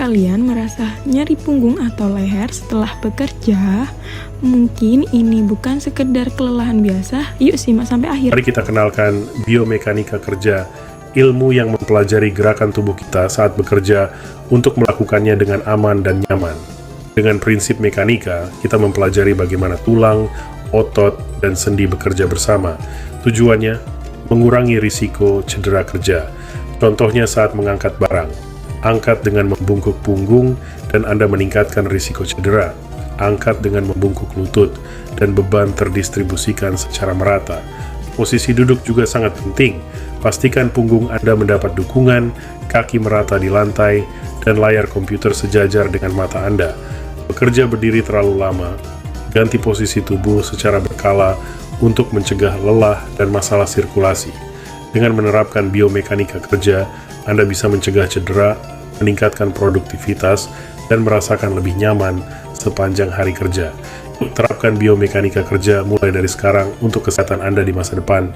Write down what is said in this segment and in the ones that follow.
kalian merasa nyeri punggung atau leher setelah bekerja? Mungkin ini bukan sekedar kelelahan biasa. Yuk simak sampai akhir. Mari kita kenalkan biomekanika kerja, ilmu yang mempelajari gerakan tubuh kita saat bekerja untuk melakukannya dengan aman dan nyaman. Dengan prinsip mekanika, kita mempelajari bagaimana tulang, otot, dan sendi bekerja bersama. Tujuannya, mengurangi risiko cedera kerja. Contohnya saat mengangkat barang. Angkat dengan membungkuk punggung dan Anda meningkatkan risiko cedera. Angkat dengan membungkuk lutut dan beban terdistribusikan secara merata. Posisi duduk juga sangat penting. Pastikan punggung Anda mendapat dukungan, kaki merata di lantai, dan layar komputer sejajar dengan mata Anda. Bekerja berdiri terlalu lama. Ganti posisi tubuh secara berkala untuk mencegah lelah dan masalah sirkulasi. Dengan menerapkan biomekanika kerja, Anda bisa mencegah cedera, meningkatkan produktivitas, dan merasakan lebih nyaman sepanjang hari kerja. Terapkan biomekanika kerja mulai dari sekarang untuk kesehatan Anda di masa depan.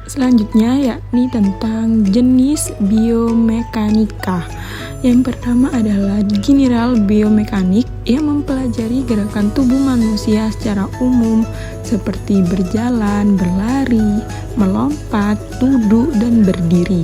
Selanjutnya yakni tentang jenis biomekanika. Yang pertama adalah general biomekanik yang mempelajari gerakan tubuh manusia secara umum seperti berjalan, berlari, melompat, duduk, dan berdiri.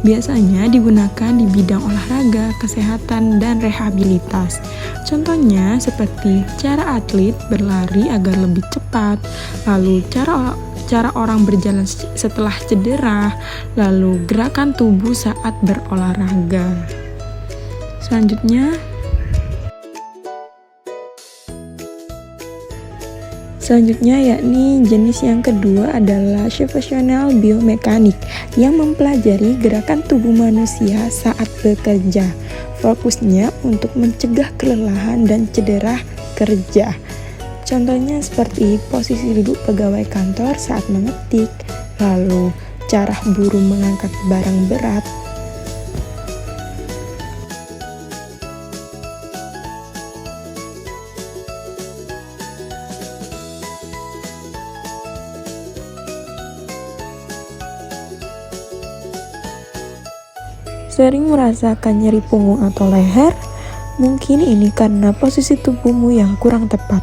Biasanya digunakan di bidang olahraga, kesehatan, dan rehabilitas. Contohnya seperti cara atlet berlari agar lebih cepat, lalu cara orang berjalan setelah cedera, lalu gerakan tubuh saat berolahraga. Selanjutnya yakni jenis yang kedua adalah situational biomekanik yang mempelajari gerakan tubuh manusia saat bekerja. Fokusnya untuk mencegah kelelahan dan cedera kerja. Contohnya seperti posisi duduk pegawai kantor saat mengetik, lalu cara buruh mengangkat barang berat. Sering merasakan nyeri punggung atau leher? Mungkin ini karena posisi tubuhmu yang kurang tepat.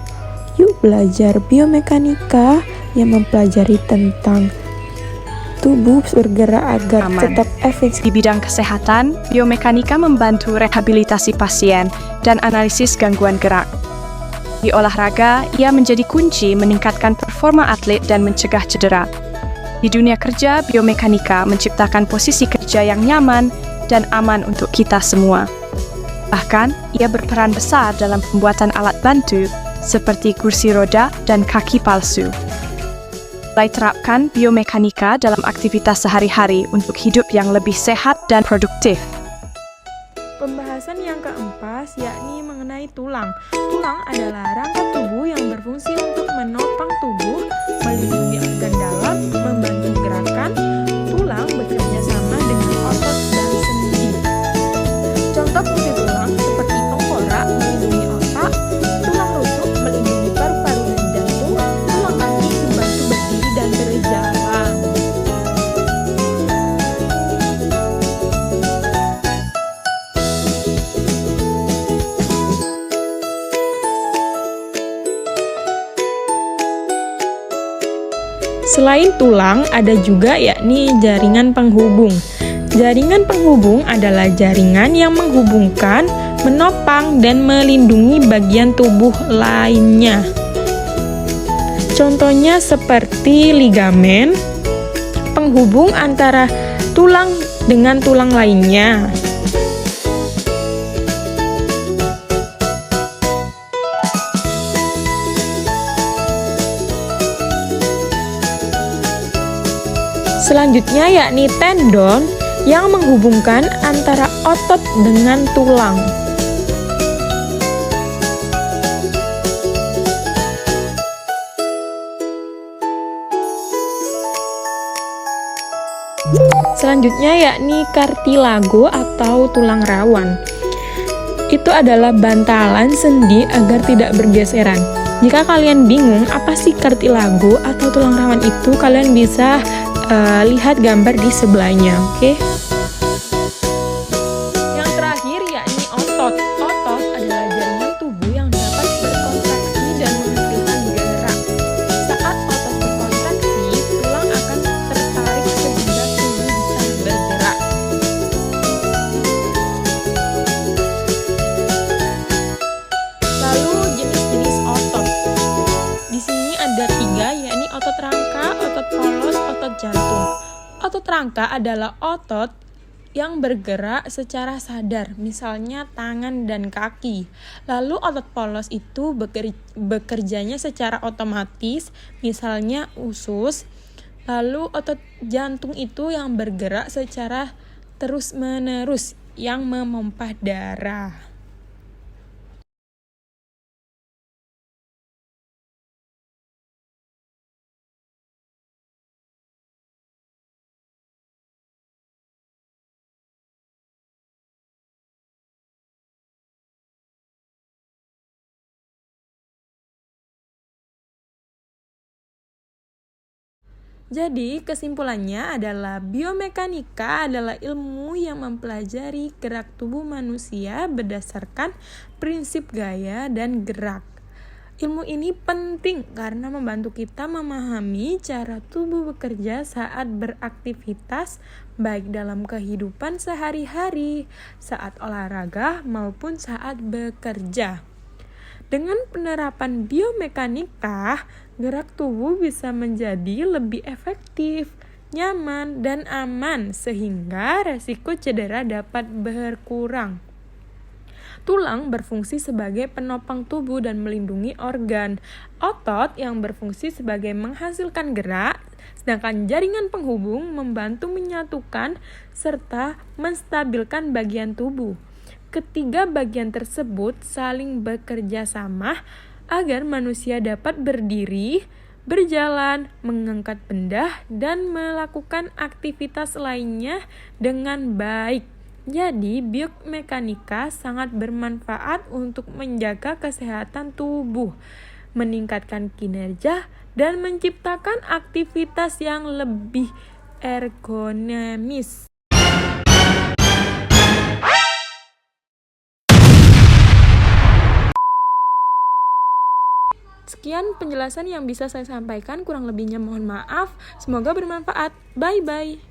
Yuk belajar biomekanika yang mempelajari tentang tubuh bergerak agar tetap efektif. Di bidang kesehatan, biomekanika membantu rehabilitasi pasien dan analisis gangguan gerak. Di olahraga, ia menjadi kunci meningkatkan performa atlet dan mencegah cedera. Di dunia kerja, biomekanika menciptakan posisi kerja yang nyaman dan aman untuk kita semua. Bahkan, ia berperan besar dalam pembuatan alat bantu seperti kursi roda dan kaki palsu. Mulai terapkan biomekanika dalam aktivitas sehari-hari untuk hidup yang lebih sehat dan produktif. Pembahasan yang keempat yakni mengenai tulang. Tulang adalah rangka tubuh yang berfungsi untuk menopang tubuh, melindungi organ dalam, membantu gerakan. Tulang bekerja sama dengan otot dan sendi. Contoh fungsi tulang seperti tengkorak melindungi otak, tulang rusuk melindungi paru-paru dan jantung, tulang kaki membantu berdiri dan berjalan. Selain tulang, ada juga yakni jaringan penghubung. Jaringan penghubung adalah jaringan yang menghubungkan, menopang, dan melindungi bagian tubuh lainnya. Contohnya seperti ligamen, penghubung antara tulang dengan tulang lainnya. Selanjutnya yakni tendon yang menghubungkan antara otot dengan tulang. Selanjutnya yakni kartilago atau tulang rawan. Itu adalah bantalan sendi agar tidak bergeseran. Jika kalian bingung apa sih kartilago atau tulang rawan itu, kalian bisa lihat gambar di sebelahnya, oke? Otot rangka adalah otot yang bergerak secara sadar, misalnya tangan dan kaki. Lalu otot polos itu bekerjanya secara otomatis, misalnya usus. Lalu otot jantung itu yang bergerak secara terus-menerus, yang memompa darah. Jadi, kesimpulannya adalah biomekanika adalah ilmu yang mempelajari gerak tubuh manusia berdasarkan prinsip gaya dan gerak. Ilmu ini penting karena membantu kita memahami cara tubuh bekerja saat beraktivitas, baik dalam kehidupan sehari-hari, saat olahraga, maupun saat bekerja. Dengan penerapan biomekanika, gerak tubuh bisa menjadi lebih efektif, nyaman, dan aman sehingga resiko cedera dapat berkurang. Tulang berfungsi sebagai penopang tubuh dan melindungi organ. Otot yang berfungsi sebagai menghasilkan gerak, sedangkan jaringan penghubung membantu menyatukan serta menstabilkan bagian tubuh. Ketiga bagian tersebut saling bekerja sama agar manusia dapat berdiri, berjalan, mengangkat benda, dan melakukan aktivitas lainnya dengan baik. Jadi, biomekanika sangat bermanfaat untuk menjaga kesehatan tubuh, meningkatkan kinerja, dan menciptakan aktivitas yang lebih ergonomis. Sekian penjelasan yang bisa saya sampaikan, kurang lebihnya mohon maaf. Semoga bermanfaat. Bye-bye.